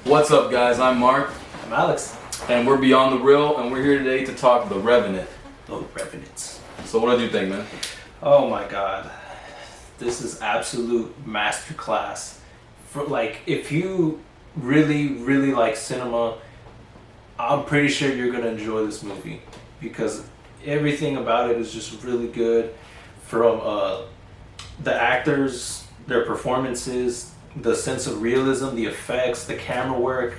What's up, guys? I'm Mark. I'm Alex. And we're Beyond the Real, and we're here today to talk The Revenant. Oh, Revenants. So what did you think, man? Oh my god. This is absolute masterclass. For, like, if you really like cinema, I'm pretty sure you're going to enjoy this movie. Because everything about it is just really good. From the actors, their performances, the sense of realism, the effects, the camera work.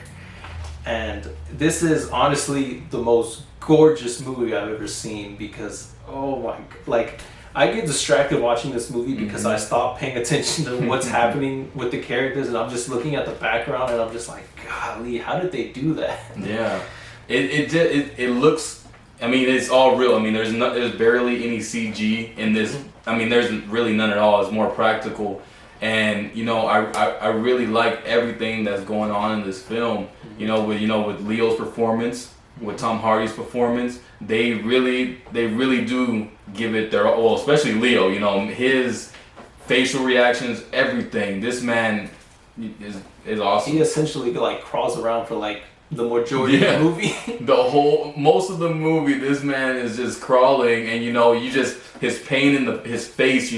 And this is honestly the most gorgeous movie I've ever seen because, oh my, like, I get distracted watching this movie because I stop paying attention to what's happening with the characters and I'm just looking at the background and I'm just like, golly, how did they do that? Yeah. It looks, I mean, it's all real. I mean, there's barely any CG in this. I mean, there's really none at all. It's more practical. And I really like everything that's going on in this film. With Leo's performance, with Tom Hardy's performance, they really do give it their all. Especially Leo. His facial reactions, everything. This man is awesome. He essentially like crawls around for like the majority of the movie. Most of the movie, this man is just crawling, and you just his pain in his face.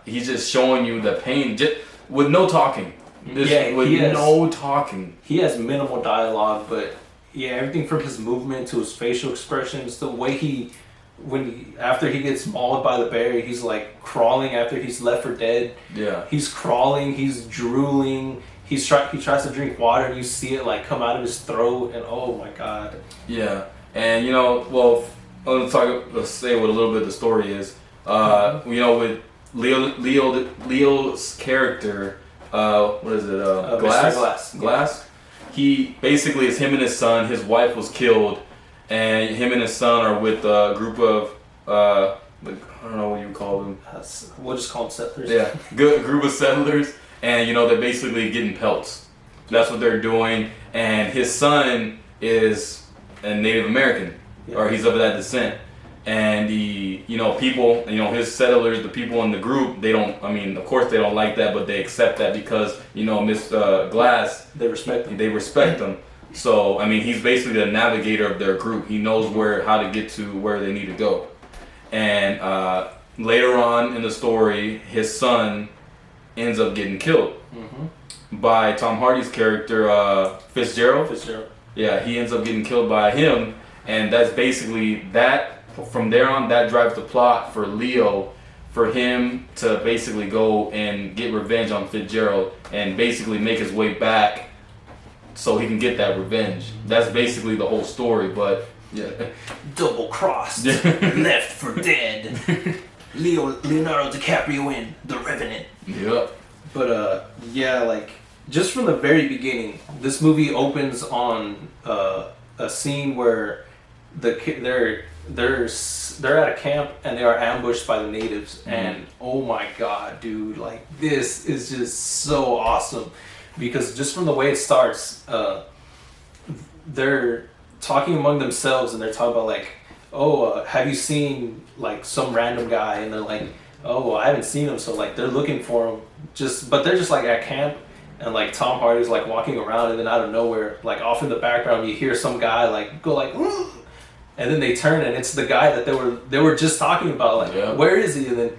He's just showing you the pain just with no talking. No talking. He has minimal dialogue, but everything from his movement to his facial expressions, the way after he gets mauled by the bear, he's like crawling after he's left for dead. Yeah. He's crawling. He's drooling. He tries to drink water and you see it like come out of his throat and oh my god. Yeah, and let's say what a little bit of the story is. With Leo's character, what is it? Glass. He basically is him and his son. His wife was killed, and him and his son are with a group of I don't know what you call them. We'll just call them settlers. Yeah, good group of settlers. And they're basically getting pelts. That's what they're doing. And his son is a Native American, or he's of that descent. And the people, his settlers, the people in the group, of course they don't like that, but they accept that because Miss Glass, they respect him. So he's basically the navigator of their group. He knows how to get to where they need to go. And later on in the story, his son ends up getting killed by Tom Hardy's character, Fitzgerald. Yeah, he ends up getting killed by him, and that's basically that. From there on, that drives the plot for Leo, for him to basically go and get revenge on Fitzgerald and basically make his way back so he can get that revenge. That's basically the whole story, but yeah. Double crossed, left for dead. Leonardo DiCaprio in The Revenant. Yep. But like just from the very beginning, this movie opens on a scene where they're at a camp and they are ambushed by the natives, and oh my god, dude, like this is just so awesome because just from the way it starts, they're talking among themselves and they're talking about like, have you seen like some random guy? And they're like, oh, I haven't seen him. So like they're looking for him, but they're just like at camp, and like Tom Hardy's like walking around, and then out of nowhere, like off in the background, you hear some guy like go like, "Ooh!" And then they turn and it's the guy that they were just talking about. Like, where is he? And then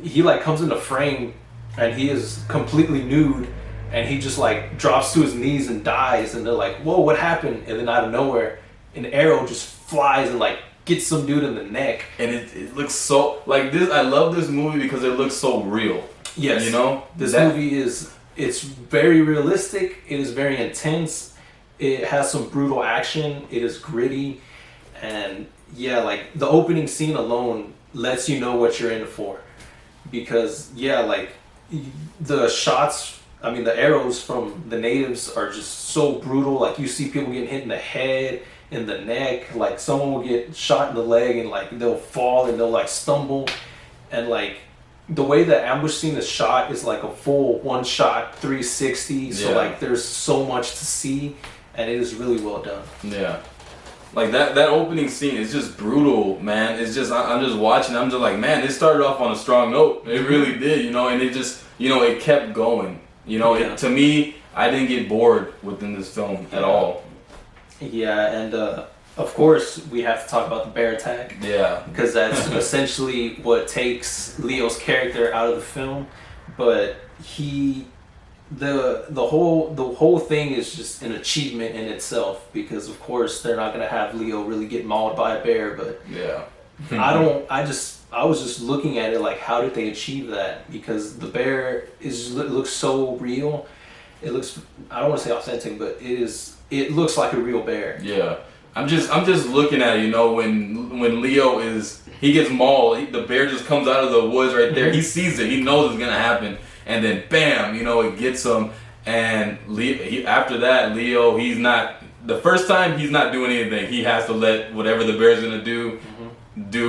he like comes into frame, and he is completely nude, and he just like drops to his knees and dies. And they're like, whoa, what happened? And then out of nowhere, an arrow just flies and like gets some dude in the neck. And it looks so like this. I love this movie because it looks so real. Yes. This movie it's very realistic. It is very intense. It has some brutal action. It is gritty. And like the opening scene alone lets you know what you're in for. Because like the shots, the arrows from the natives are just so brutal. Like you see people getting hit in the head, in the neck, like someone will get shot in the leg and like they'll fall and they'll like stumble, and like the way the ambush scene is shot is like a full one shot 360, so like there's so much to see and it is really well done. Like that opening scene is just brutal, man. It's just I'm just watching. I'm just like, man, it started off on a strong note. It really did, and it just it kept going. To me, I didn't get bored within this film at all. Yeah, and of course we have to talk about the bear attack. Yeah. Because that's essentially what takes Leo's character out of the film. But the whole thing is just an achievement in itself, because of course they're not gonna have Leo really get mauled by a bear, but Yeah. I was just looking at it like, how did they achieve that? Because the bear looks so real. It looks, I don't want to say authentic, but it looks like a real bear. Yeah. I'm just looking at it, you know, when Leo he gets mauled, the bear just comes out of the woods right there. He sees it, he knows it's gonna happen, and then bam, you know, it gets him. And after that, Leo, he's not, the first time he's not doing anything. He has to let whatever the bear's gonna do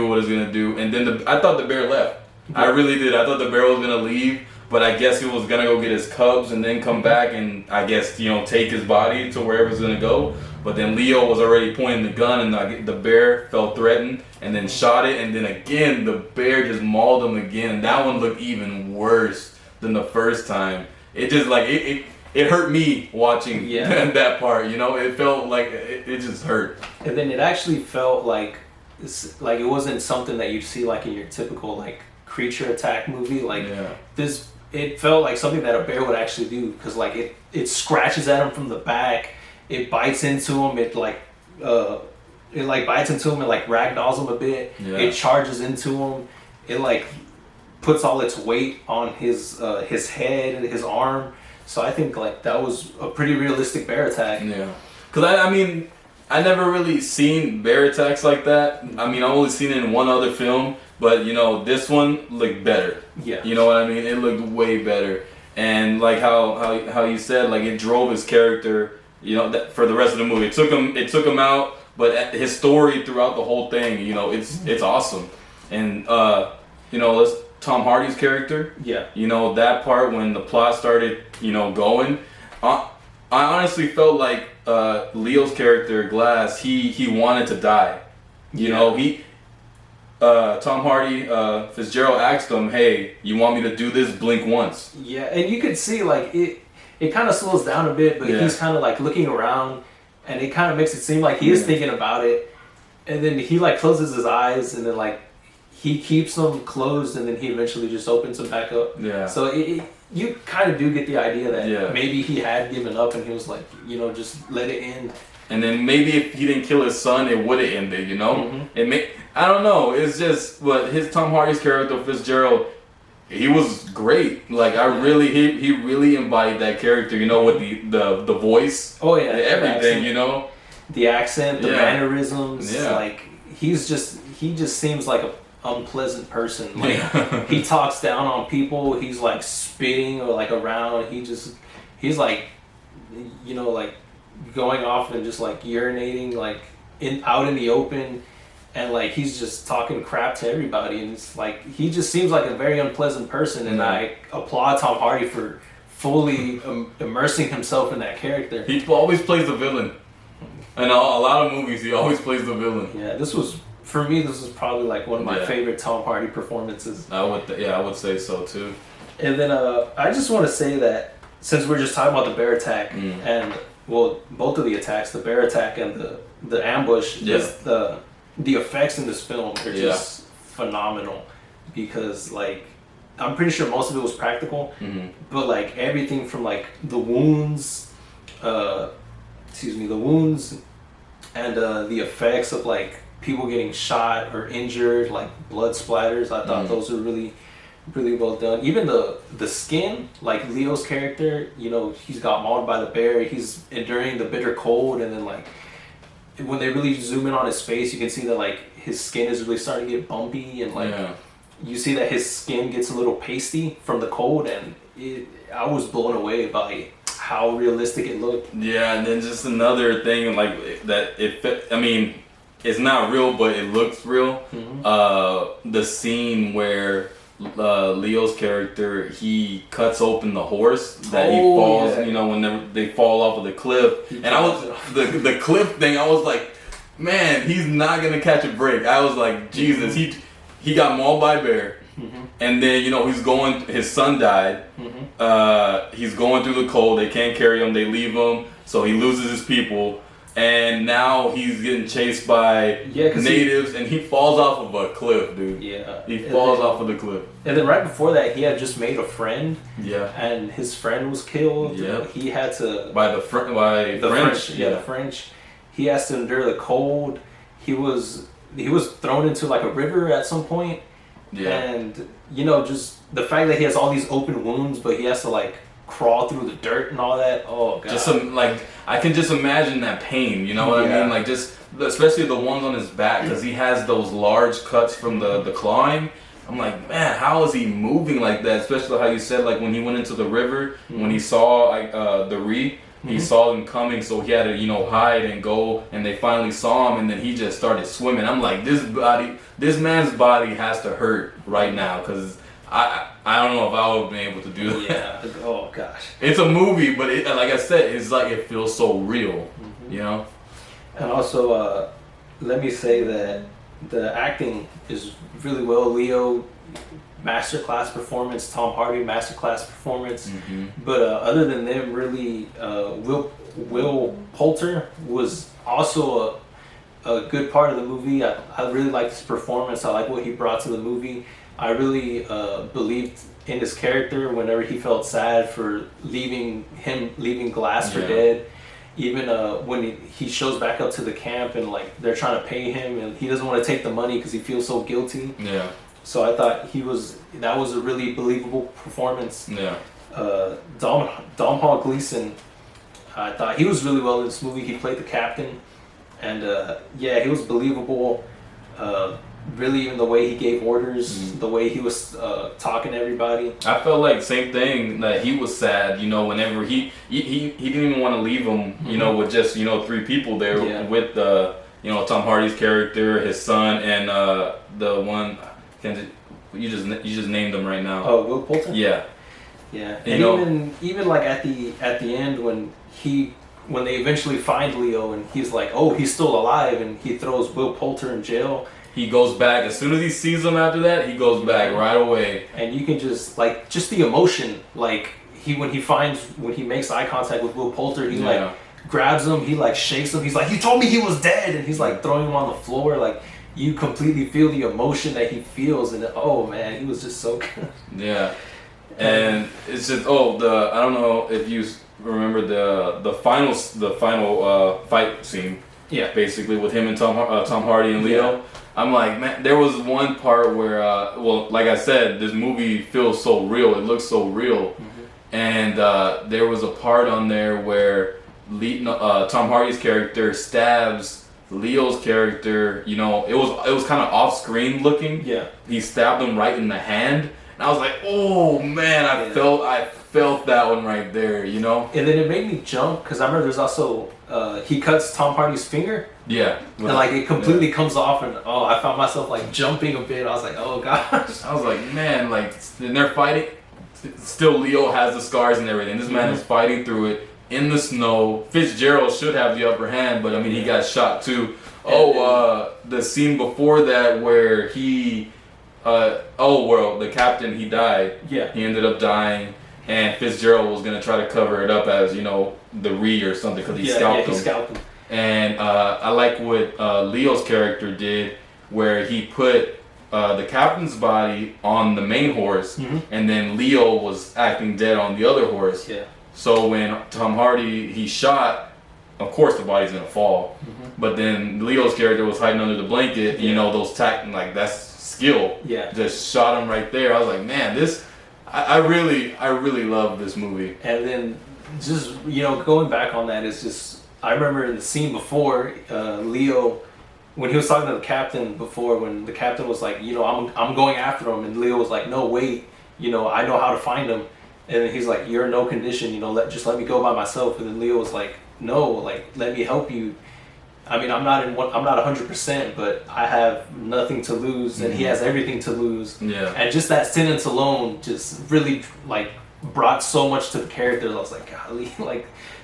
what it's gonna do. And then I thought the bear left. I really did. I thought the bear was gonna leave, but I guess he was gonna go get his cubs and then come back and I guess, you know, take his body to wherever it's gonna go. But then Leo was already pointing the gun, and the bear felt threatened and then shot it, and then again the bear just mauled him again. And that one looked even worse than the first time. It just like it hurt me watching that part. You know, it felt like it just hurt. And then it actually felt like it wasn't something that you see like in your typical like creature attack movie. Like this, it felt like something that a bear would actually do, because like it scratches at him from the back. It bites into him. It bites into him and like ragdolls him a bit. Yeah. It charges into him. It like puts all its weight on his head and his arm. So I think like that was a pretty realistic bear attack. Yeah, because I mean, I never really seen bear attacks like that. I mean, I only seen it in one other film, but you know, this one looked better. Yeah, you know what I mean? It looked way better, and like how you said, like it drove his character. You know, for the rest of the movie, it took him out, but his story throughout the whole thing, you know, it's awesome. And you know, Tom Hardy's character. Yeah. You know, that part when the plot started, you know, going, I honestly felt like Leo's character Glass, he wanted to die. You know, Tom Hardy, Fitzgerald asked him, "Hey, you want me to do this? Blink once." Yeah, and you could see like it kind of slows down a bit, but he's kind of like looking around, and it kind of makes it seem like he is thinking about it. And then he like closes his eyes, and then like he keeps them closed, and then he eventually just opens them back up. Yeah. So you kind of do get the idea that maybe he had given up, and he was like, you know, just let it end. And then maybe if he didn't kill his son, it would have ended. You know, I don't know. It's just his Tom Hardy's character Fitzgerald. He was great. Like he really embodied that character. You know, with the voice. Oh yeah, everything. You know, the accent, the mannerisms. Yeah. Like he just seems like a unpleasant person. Like he talks down on people. He's like spitting or like around. He's like, you know, like going off and just like urinating like out in the open. And like he's just talking crap to everybody, and it's like he just seems like a very unpleasant person. And I applaud Tom Hardy for fully immersing himself in that character. He always plays the villain. In a lot of movies, he always plays the villain. Yeah, this was probably like one of my favorite Tom Hardy performances. I would say so too. And then I just want to say that since we're just talking about the bear attack and both of the attacks, the bear attack and the ambush, the effects in this film are just phenomenal, because like I'm pretty sure most of it was practical, but like everything from like the wounds and the effects of like people getting shot or injured, like blood splatters, I thought those were really, really well done. Even the skin, like Leo's character, you know, he's got mauled by the bear, he's enduring the bitter cold, and then like when they really zoom in on his face, you can see that like his skin is really starting to get bumpy, and like you see that his skin gets a little pasty from the cold, and I was blown away by how realistic it looked. Yeah, and then just another thing like that, I mean, it's not real, but it looks real. The scene where Leo's character, he cuts open the horse that he falls, you know, when they fall off of the cliff. And I was the cliff thing, I was like, man, he's not gonna catch a break. I was like, Jesus, he got mauled by a bear, and then, you know, his son died, he's going through the cold. They can't carry him. They leave him, so he loses his people. And now he's getting chased by natives, and he falls off of a cliff, dude. Yeah. He falls off of the cliff. And then right before that, he had just made a friend. Yeah. And his friend was killed. Yeah. He had to... By the French. Yeah, the French. He has to endure the cold. He was thrown into like a river at some point. Yeah. And, you know, just the fact that he has all these open wounds, but he has to like crawl through the dirt and all that. Oh god. Just some like I can just imagine that pain. You know what I mean? Like just especially the ones on his back because he has those large cuts from the clawing. I'm like, man, how is he moving like that? Especially how you said like when he went into the river, when he saw the Ree, he saw them coming, so he had to hide and go, and they finally saw him, and then he just started swimming. I'm like, this man's body has to hurt right now because. I don't know if I would have been able to do that. Yeah. Oh gosh. It's a movie, but like I said, it's like it feels so real, you know. And also, let me say that the acting is really well. Leo, masterclass performance. Tom Hardy, masterclass performance. But other than them, really, Will Poulter was also a good part of the movie. I really liked his performance. I like what he brought to the movie. I really believed in his character whenever he felt sad for leaving Glass for dead. Even when he shows back up to the camp and like they're trying to pay him and he doesn't want to take the money because he feels so guilty. Yeah. So I thought that was a really believable performance. Yeah. Domhnall Gleeson, I thought he was really well in this movie. He played the captain, and he was believable. Really, even the way he gave orders, the way he was talking to everybody. I felt like same thing that he was sad. Whenever he didn't even want to leave him. With just 3 people there with Tom Hardy's character, his son, and the one. You just named them right now. Oh, Will Poulter. Yeah. Yeah, and even like at the end when they eventually find Leo and he's like, oh, he's still alive, and he throws Will Poulter in jail. He goes back as soon as he sees him. After that, he goes back right away. And you can just the emotion, like when he makes eye contact with Will Poulter, he like grabs him, he like shakes him. He's like, "You told me he was dead," and he's like throwing him on the floor. Like you completely feel the emotion that he feels, and oh man, he was just so good. Yeah, and it's just I don't know if you remember the final fight scene. Yeah, basically with him and Tom Hardy and Leo. Yeah. I'm like, man, there was one part where, like I said, this movie feels so real. It looks so real. And there was a part on there where Tom Hardy's character stabs Leo's character. It was kind of off screen looking. Yeah. He stabbed him right in the hand. And I was like, oh man, I felt that one right there, And then it made me jump because I remember there's also he cuts Tom Hardy's finger. Yeah. And like it completely comes off, and I found myself like jumping a bit. I was like, oh gosh. I was like, man, and they're fighting. Still, Leo has the scars and everything. This man is fighting through it in the snow. Fitzgerald should have the upper hand, but I mean, he got shot too. The scene before that where he, the captain, he died. Yeah. He ended up dying. And Fitzgerald was gonna try to cover it up as the Ree or something because he scalped him. And I like what Leo's character did, where he put the captain's body on the main horse, and then Leo was acting dead on the other horse. Yeah. So when Tom Hardy he shot, of course the body's gonna fall, but then Leo's character was hiding under the blanket. Those that's skill. Yeah. Just shot him right there. I was like, man, this. I really love this movie. And then just going back on that is just I remember in the scene before Leo when he was talking to the captain before, when the captain was like, I'm going after him, and Leo was like, no, wait, I know how to find him, and then he's like, you're in no condition, just let me go by myself, and then Leo was like, no, let me help you. I mean, I'm not 100%, but I have nothing to lose, and he has everything to lose. Yeah. And just that sentence alone just really brought so much to the characters. I was like, golly,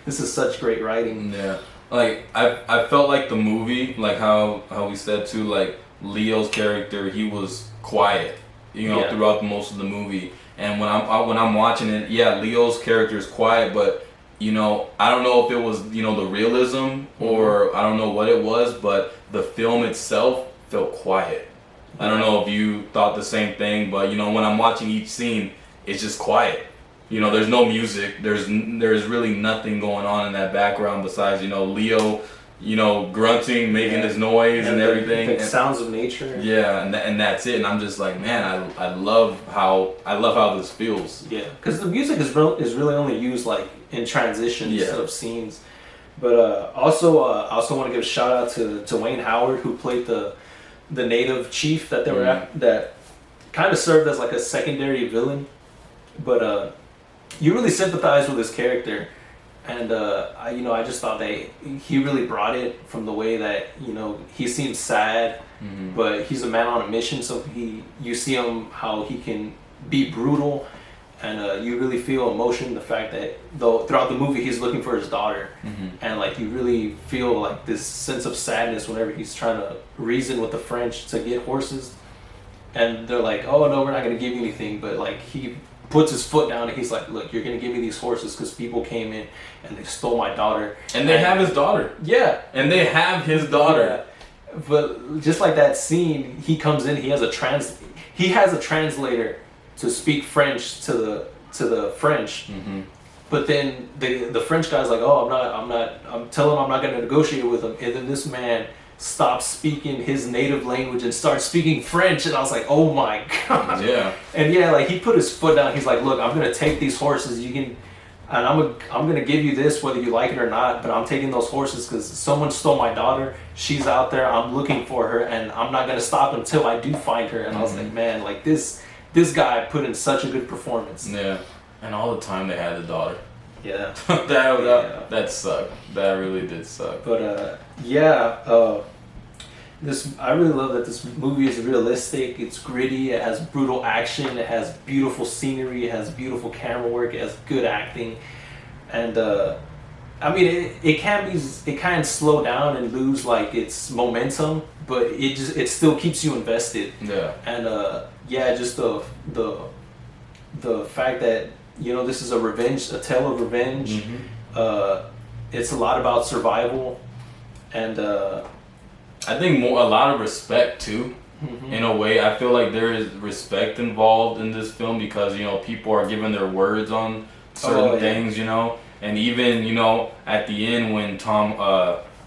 this is such great writing. Yeah. I felt like the movie, how we said too, Leo's character, he was quiet. throughout most of the movie. And when I'm watching it, yeah, Leo's character is quiet, but I don't know if it was the realism or I don't know what it was, but the film itself felt quiet. I don't know if you thought the same thing, but when I'm watching each scene, it's just quiet. There's no music. There's really nothing going on in that background besides Leo, grunting, making his noise and everything. The sounds of nature. Yeah, and that's it. And I'm just like, man, I love how this feels. Yeah, because the music is really only used like in transitions of scenes. But also I also want to give a shout out to Wayne Howard, who played the native chief that they were at, that kind of served as like a secondary villain. But you really sympathize with his character. And I just thought that he really brought it from the way that he seems sad, but he's a man on a mission. So you see him how he can be brutal, and you really feel emotion. The fact that throughout the movie he's looking for his daughter, and like you really feel like this sense of sadness whenever he's trying to reason with the French to get horses, and they're like, "Oh no, we're not going to give you anything," but like he puts his foot down and he's like, "Look, you're gonna give me these horses because people came in and they stole my daughter." And they have his daughter. Yeah. And they have his daughter. Yeah. But just like that scene, he comes in. He has a translator to speak French to the French. But then the French guy's like, "Oh, I'm telling him I'm not gonna negotiate with him." And then this man stopped speaking his native language and started speaking French, and I was like, oh my god. Yeah. And like he put his foot down. He's like, "Look, I'm gonna take these horses. And I'm gonna give you this whether you like it or not. But I'm taking those horses because someone stole my daughter. She's out there. I'm looking for her, and I'm not gonna stop until I do find her." And I was like, man, like this guy put in such a good performance. Yeah. And all the time they had the daughter. Yeah. that sucked. That really did suck. But I really love that this movie is realistic. It's gritty. It has brutal action. It has beautiful scenery. It has beautiful camera work. It has good acting, and it can slow down and lose like its momentum, but it still keeps you invested. Yeah. And just the fact that this is a tale of revenge. It's a lot about survival, and I think a lot of respect too. In a way, I feel like there is respect involved in this film because people are giving their words on certain things, and even at the end when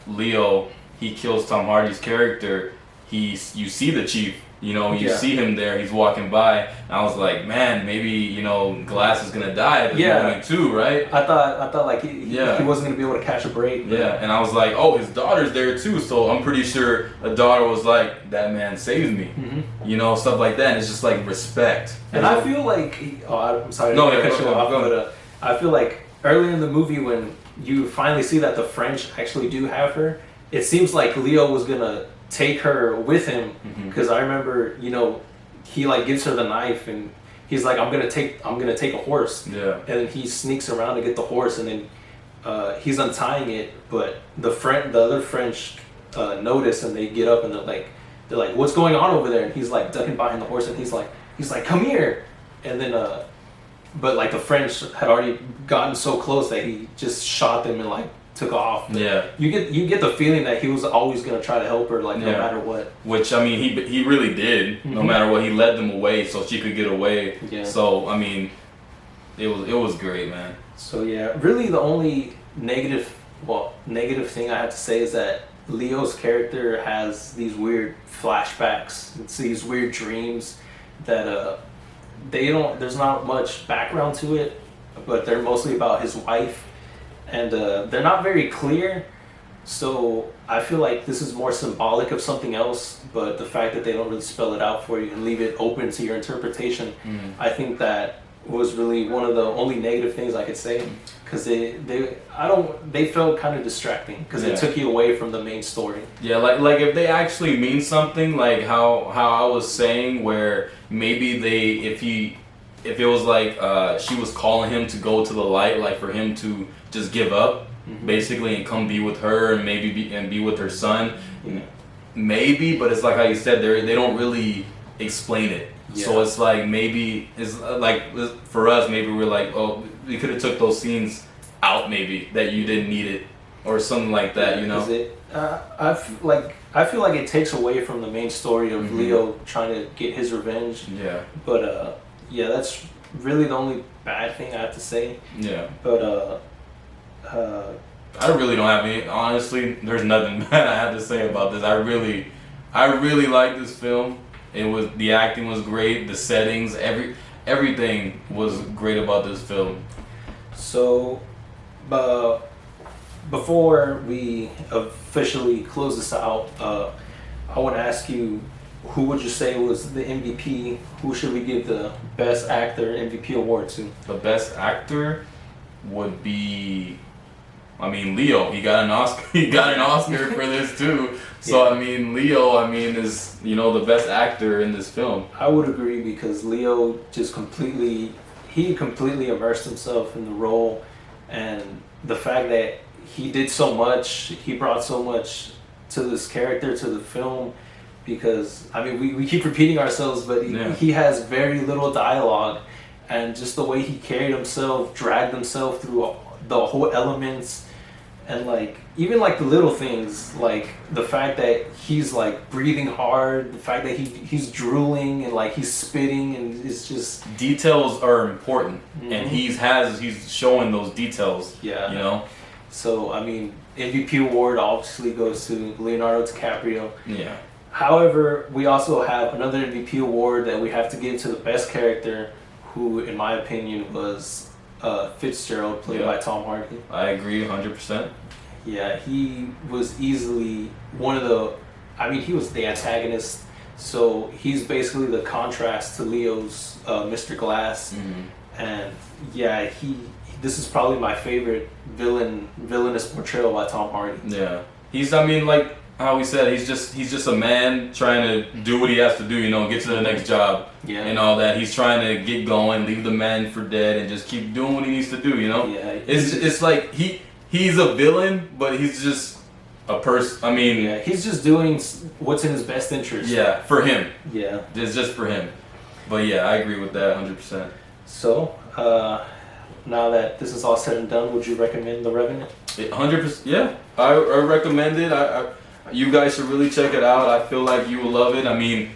Leo he kills Tom Hardy's character, you see the chief. You see him there. He's walking by. And I was like, man, maybe Glass is gonna die at this moment too, right? I thought like he wasn't gonna be able to catch a break. Yeah, and I was like, oh, his daughter's there too. So I'm pretty sure a daughter was like, that man saved me, stuff like that. And it's just like respect. And I feel like, I'm sorry. No, to cut you off, go. But I feel like earlier in the movie when you finally see that the French actually do have her, it seems like Leo was gonna take her with him because I remember he like gives her the knife and he's like, I'm gonna take a horse, and then he sneaks around to get the horse, and then he's untying it, but the other French notice, and they get up and they're like what's going on over there, and he's like ducking behind the horse, and he's like come here, and then but like the French had already gotten so close that he just shot them and like took off. But yeah, you get the feeling that he was always gonna try to help her, like no matter what. Which I mean, he really did. No matter what, he led them away so she could get away. Yeah. So I mean, it was great, man. So yeah, really the only negative thing I have to say is that Leo's character has these weird flashbacks. It's these weird dreams that there's not much background to it, but they're mostly about his wife. And they're not very clear, so I feel like this is more symbolic of something else, but the fact that they don't really spell it out for you and leave it open to your interpretation, I think that was really one of the only negative things I could say, because they felt kind of distracting because it took you away from the main story. Yeah, like if they actually mean something, like how I was saying, where maybe if it was like she was calling him to go to the light, like for him to just give up, basically, and come be with her, and maybe be with her son, maybe. But it's like how you said, they don't really explain it. So it's like maybe it's like for us, maybe we're like, oh, we could have took those scenes out, maybe that you didn't need it or something like that, you know. I feel like it takes away from the main story of Leo trying to get his revenge. Yeah. But yeah, that's really the only bad thing I have to say. Yeah. But I really don't have any. Honestly, there's nothing bad I have to say about this. I really like this film. The acting was great. The settings, everything was great about this film. So, before we officially close this out, I want to ask you, who would you say was the MVP? Who should we give the Best Actor MVP award to? The Best Actor would be, I mean, Leo. He got an Oscar. He got an Oscar for this too. So yeah. I mean, Leo. I mean, is the best actor in this film. I would agree because Leo just completely immersed himself in the role, and the fact that he did so much, he brought so much to this character, to the film. Because I mean, we keep repeating ourselves, but he has very little dialogue, and just the way he carried himself, dragged himself through the whole elements, and like even like the little things, like the fact that he's like breathing hard, the fact that he's drooling and like he's spitting, and it's just details are important, and he's showing those details. Yeah, So I mean, MVP award obviously goes to Leonardo DiCaprio. Yeah. However, we also have another MVP award that we have to give to the best character, who, in my opinion, was Fitzgerald, played by Tom Hardy. I agree 100%. Yeah, he was easily one of the... I mean, he was the antagonist, so he's basically the contrast to Leo's Mr. Glass. And yeah, this is probably my favorite villainous portrayal by Tom Hardy. Yeah. Like how we said, he's just a man trying to do what he has to do, get to the next job, and all that. He's trying to get going, leave the man for dead, and just keep doing what he needs to do, Yeah, it's like he's a villain, but he's just a person. I mean, he's just doing what's in his best interest. Yeah, for him. Yeah, it's just for him. But yeah, I agree with that 100%. So, now that this is all said and done, would you recommend The Revenant? 100%. Yeah, I recommend it. You guys should really check it out. I feel like you will love it. I mean,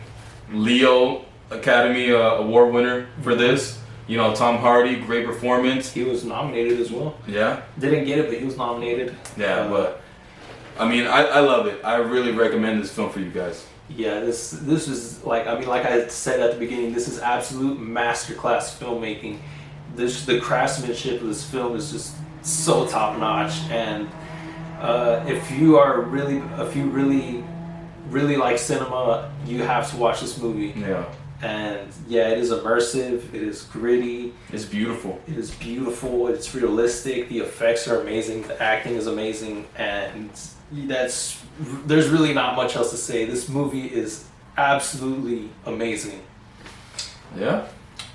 Leo Academy Award winner for this. Tom Hardy, great performance. He was nominated as well. Yeah. Didn't get it, but he was nominated. Yeah, but I mean, I love it. I really recommend this film for you guys. Yeah, this is like I said at the beginning, this is absolute masterclass filmmaking. The craftsmanship of this film is just so top notch, and if you really like cinema, you have to watch this movie. Yeah. And yeah, it is immersive. It is gritty. It's beautiful. It is beautiful. It's realistic. The effects are amazing. The acting is amazing, and there's really not much else to say. This movie is absolutely amazing. Yeah.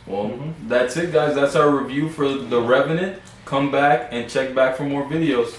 Well, that's it, guys. That's our review for The Revenant. Come back and check back for more videos.